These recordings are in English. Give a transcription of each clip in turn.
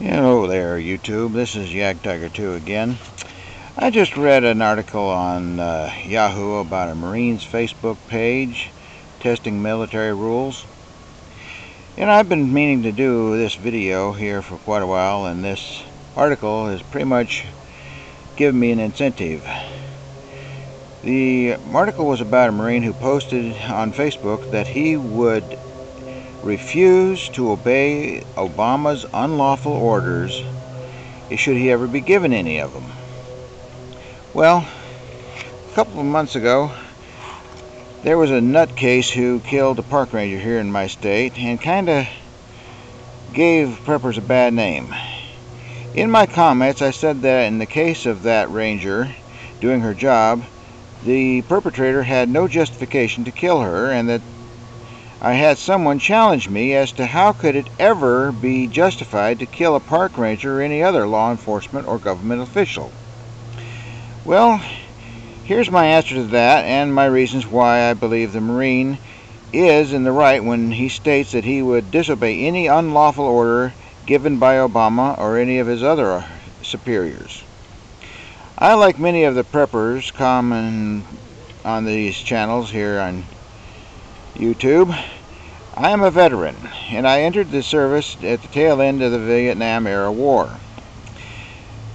Hello there, YouTube. This is Yak Tiger 2 again. I just read an article on Yahoo about a Marines Facebook page testing military rules. And I've been meaning to do this video here for quite a while, and this article has pretty much given me an incentive. The article was about a Marine who posted on Facebook that he would refuse to obey Obama's unlawful orders should he ever be given any of them. Well, a couple of months ago, there was a nutcase who killed a park ranger here in my state and kind of gave preppers a bad name. In my comments, I said that in the case of that ranger doing her job, the perpetrator had no justification to kill her, and that I had someone challenge me as to how could it ever be justified to kill a park ranger or any other law enforcement or government official. Well, here's my answer to that and my reasons why I believe the Marine is in the right when he states that he would disobey any unlawful order given by Obama or any of his other superiors. I, like many of the preppers common on these channels here on YouTube, I am a veteran, and I entered the service at the tail end of the Vietnam era war.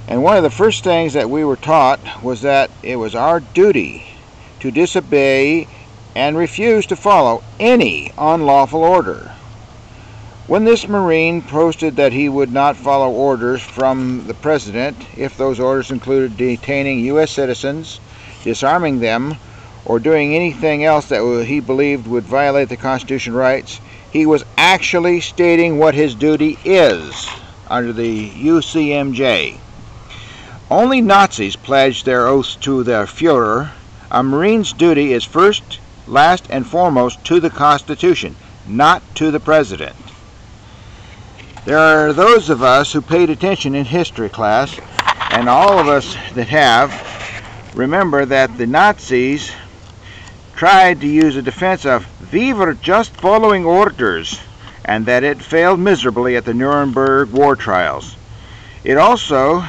And one of the first things that we were taught was that it was our duty to disobey and refuse to follow any unlawful order. When this Marine posted that he would not follow orders from the President if those orders included detaining U.S. citizens, disarming them, or doing anything else that he believed would violate the Constitution rights, he was actually stating what his duty is under the UCMJ. Only Nazis pledged their oaths to their Führer. A Marine's duty is first, last, and foremost to the Constitution, not to the President. There are those of us who paid attention in history class, and all of us that have, remember that the Nazis tried to use a defense of "we were just following orders," and that it failed miserably at the Nuremberg war trials. It also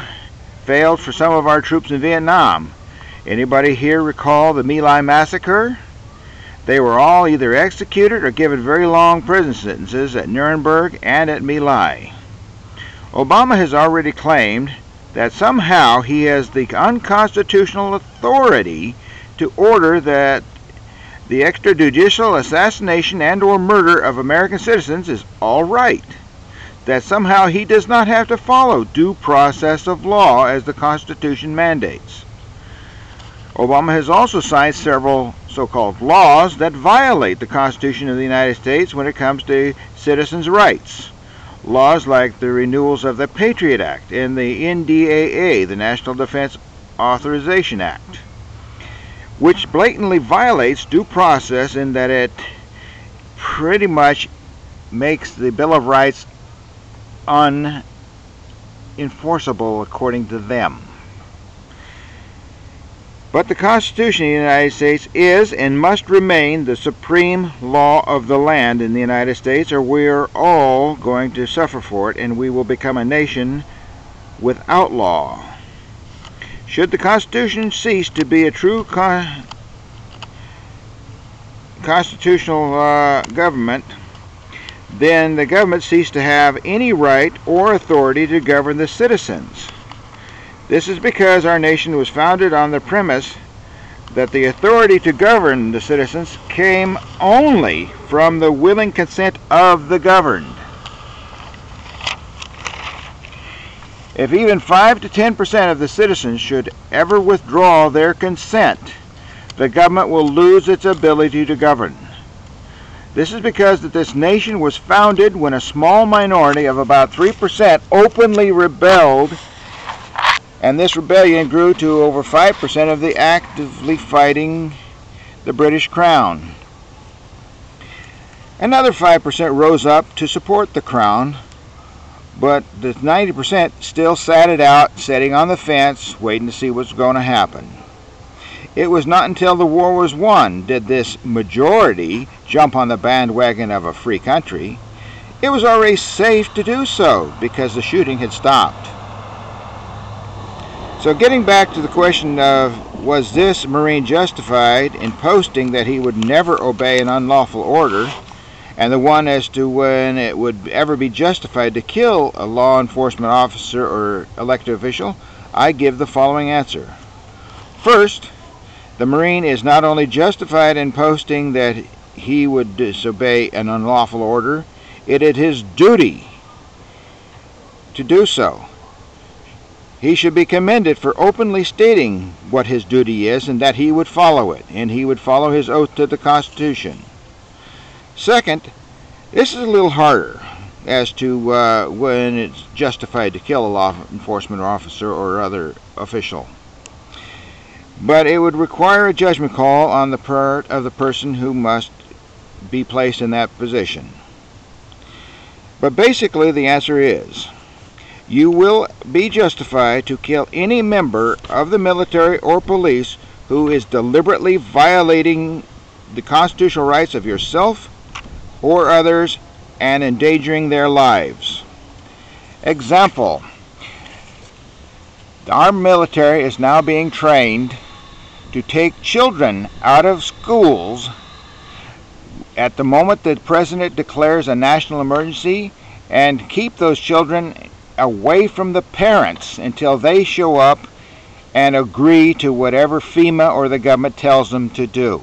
failed for some of our troops in Vietnam. Anybody here recall the My Lai massacre? They were all either executed or given very long prison sentences at Nuremberg and at My Lai. Obama has already claimed that somehow he has the unconstitutional authority to order that the extrajudicial assassination and or murder of American citizens is all right. That somehow he does not have to follow due process of law as the Constitution mandates. Obama has also signed several so-called laws that violate the Constitution of the United States when it comes to citizens' rights. Laws like the renewals of the Patriot Act and the NDAA, the National Defense Authorization Act, which blatantly violates due process in that it pretty much makes the Bill of Rights unenforceable according to them. But the Constitution of the United States is and must remain the supreme law of the land in the United States, or we're all going to suffer for it, and we will become a nation without law. Should the Constitution cease to be a true constitutional government, then the government ceased to have any right or authority to govern the citizens. This is because our nation was founded on the premise that the authority to govern the citizens came only from the willing consent of the governed. If even 5 to 10% of the citizens should ever withdraw their consent, the government will lose its ability to govern. This is because that this nation was founded when a small minority of about 3% openly rebelled, and this rebellion grew to over 5% of the actively fighting the British Crown. Another 5% rose up to support the Crown, but the 90% still sat it out, sitting on the fence, waiting to see what's going to happen. It was not until the war was won did this majority jump on the bandwagon of a free country. it was already safe to do so because the shooting had stopped. So getting back to the question of, was this Marine justified in posting that he would never obey an unlawful order, and the one as to when it would ever be justified to kill a law enforcement officer or elected official, I give the following answer. First, the Marine is not only justified in posting that he would disobey an unlawful order, it is his duty to do so. He should be commended for openly stating what his duty is and that he would follow it, and he would follow his oath to the Constitution. Second, this is a little harder as to when it's justified to kill a law enforcement officer or other official. But it would require a judgment call on the part of the person who must be placed in that position. But basically the answer is, you will be justified to kill any member of the military or police who is deliberately violating the constitutional rights of yourself or others and endangering their lives. Example, our military is now being trained to take children out of schools at the moment the President declares a national emergency and keep those children away from the parents until they show up and agree to whatever FEMA or the government tells them to do.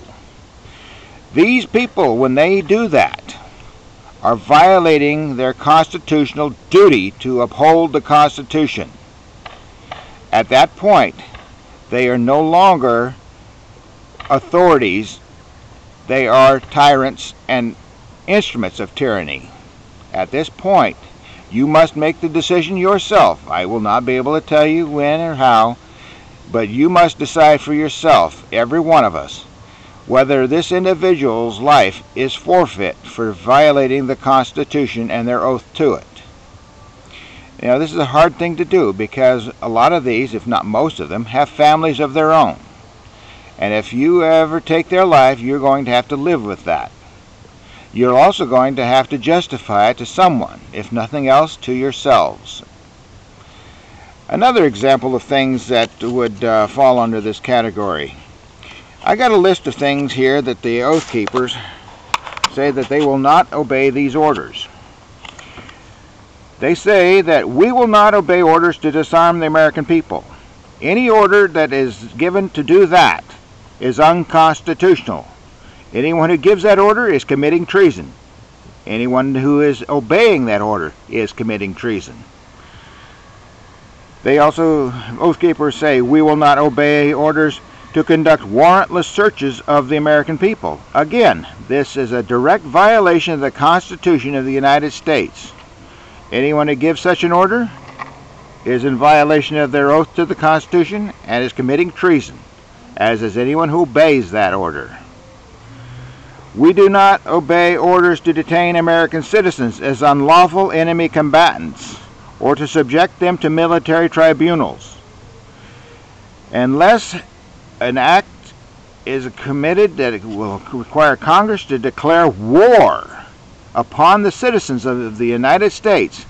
These people, when they do that, are violating their constitutional duty to uphold the Constitution. At that point, they are no longer authorities, they are tyrants and instruments of tyranny. At this point, you must make the decision yourself. I will not be able to tell you when or how, but you must decide for yourself, every one of us, whether this individual's life is forfeit for violating the Constitution and their oath to it. You know, this is a hard thing to do because a lot of these, if not most of them, have families of their own. And if you ever take their life, you're going to have to live with that. You're also going to have to justify it to someone, if nothing else, to yourselves. Another example of things that would fall under this category. I got a list of things here that the Oath Keepers say that they will not obey these orders. They say that we will not obey orders to disarm the American people. Any order that is given to do that is unconstitutional. Anyone who gives that order is committing treason. Anyone who is obeying that order is committing treason. They also, Oath Keepers say, we will not obey orders to conduct warrantless searches of the American people. Again, this is a direct violation of the Constitution of the United States. Anyone who gives such an order is in violation of their oath to the Constitution and is committing treason, as is anyone who obeys that order. We do not obey orders to detain American citizens as unlawful enemy combatants or to subject them to military tribunals. Unless an act is committed that it will require Congress to declare war upon the citizens of the United States,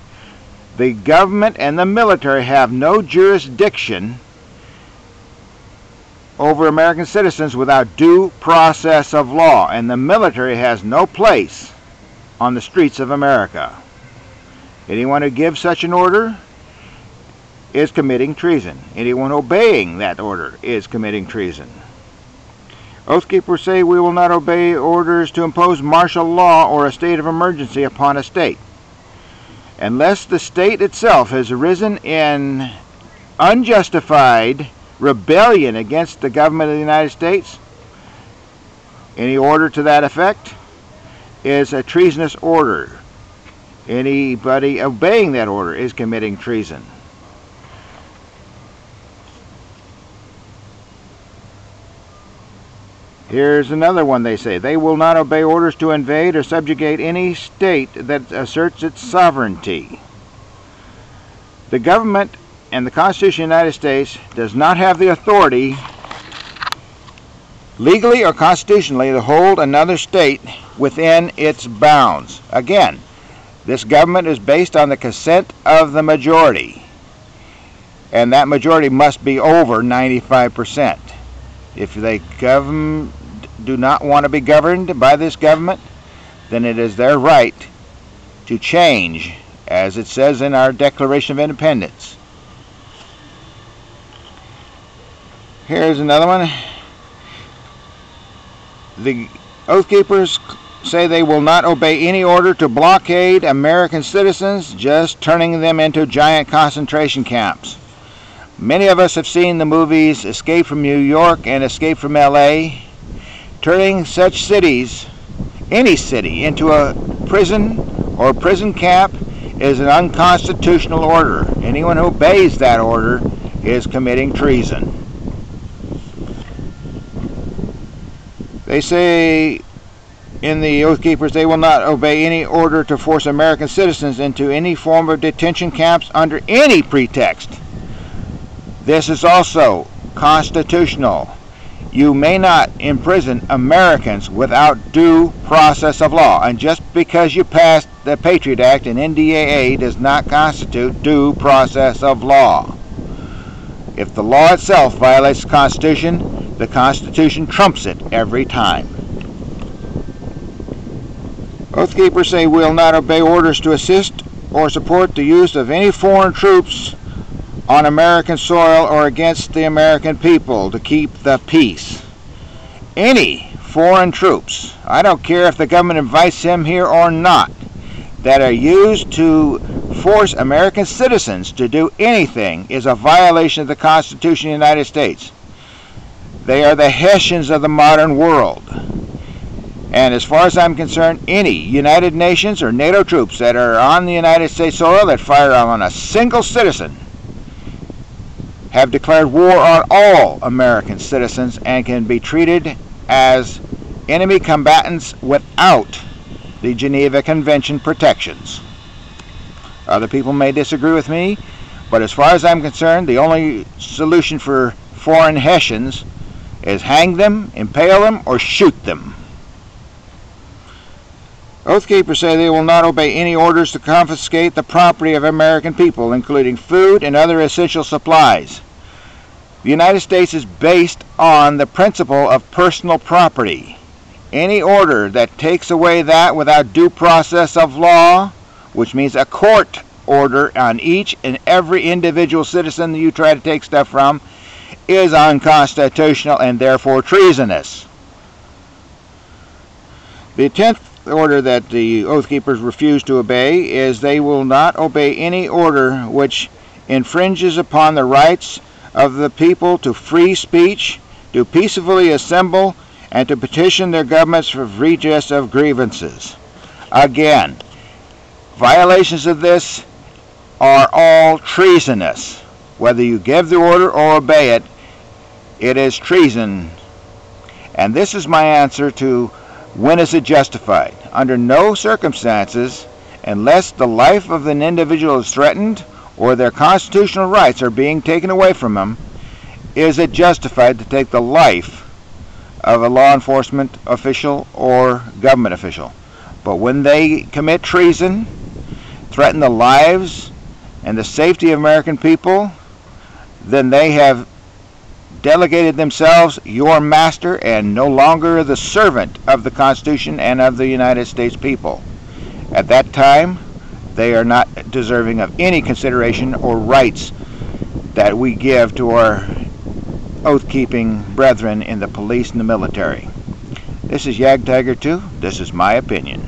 the government and the military have no jurisdiction over American citizens without due process of law, and the military has no place on the streets of America. Anyone who gives such an order is committing treason. Anyone obeying that order is committing treason. Oath Keepers say we will not obey orders to impose martial law or a state of emergency upon a state unless the state itself has arisen in unjustified rebellion against the government of the United States. Any order to that effect is a treasonous order. Anybody obeying that order is committing treason. Here's another one they say. They will not obey orders to invade or subjugate any state that asserts its sovereignty. The government and the Constitution of the United States does not have the authority, legally or constitutionally, to hold another state within its bounds. Again, This government is based on the consent of the majority, and that majority must be over 95%. If they do not want to be governed by this government, then it is their right to change, as it says in our Declaration of Independence. Here's another one. The Oath Keepers say they will not obey any order to blockade American citizens, just turning them into giant concentration camps. Many of us have seen the movies Escape from New York and Escape from LA. Turning such cities, any city, into a prison or prison camp is an unconstitutional order. Anyone who obeys that order is committing treason. They say in the Oath Keepers they will not obey any order to force American citizens into any form of detention camps under any pretext. This is also constitutional. You may not imprison Americans without due process of law. And just because you passed the Patriot Act and NDAA does not constitute due process of law. If the law itself violates the Constitution trumps it every time. Oath Keepers say we will not obey orders to assist or support the use of any foreign troops on American soil or against the American people to keep the peace. Any foreign troops, I don't care if the government invites them here or not, that are used to force American citizens to do anything is a violation of the Constitution of the United States. They are the Hessians of the modern world. And as far as I'm concerned, any United Nations or NATO troops that are on the United States soil that fire on a single citizen have declared war on all American citizens and can be treated as enemy combatants without the Geneva Convention protections. Other people may disagree with me, but as far as I'm concerned, the only solution for foreign Hessians is hang them, impale them, or shoot them. Oath Keepers say they will not obey any orders to confiscate the property of American people, including food and other essential supplies. The United States is based on the principle of personal property. Any order that takes away that without due process of law, which means a court order on each and every individual citizen that you try to take stuff from, is unconstitutional and therefore treasonous. The 10th order that the Oath Keepers refuse to obey is they will not obey any order which infringes upon the rights of the people to free speech, to peacefully assemble, and to petition their governments for redress of grievances. Again, violations of this are all treasonous. Whether you give the order or obey it, it is treason. And this is my answer to when is it justified? Under no circumstances, unless the life of an individual is threatened or their constitutional rights are being taken away from them, is it justified to take the life of a law enforcement official or government official. But when they commit treason, threaten the lives and the safety of American people, then they have delegated themselves your master and no longer the servant of the Constitution and of the United States people. At that time, they are not deserving of any consideration or rights that we give to our oath-keeping brethren in the police and the military. This is Yag Tiger 2. This is my opinion.